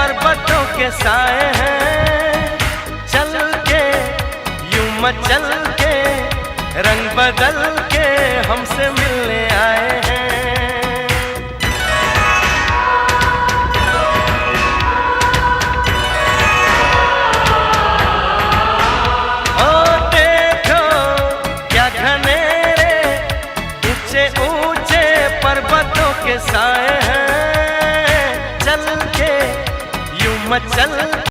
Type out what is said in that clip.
पर्वतों के साए हैं, चल के यूं मचल के रंग बदल के हमसे मिलने आए हैं। ओ देखो क्या घनेरे ऊंचे ऊंचे पर्वतों के साए हैं, चल के यूं मचल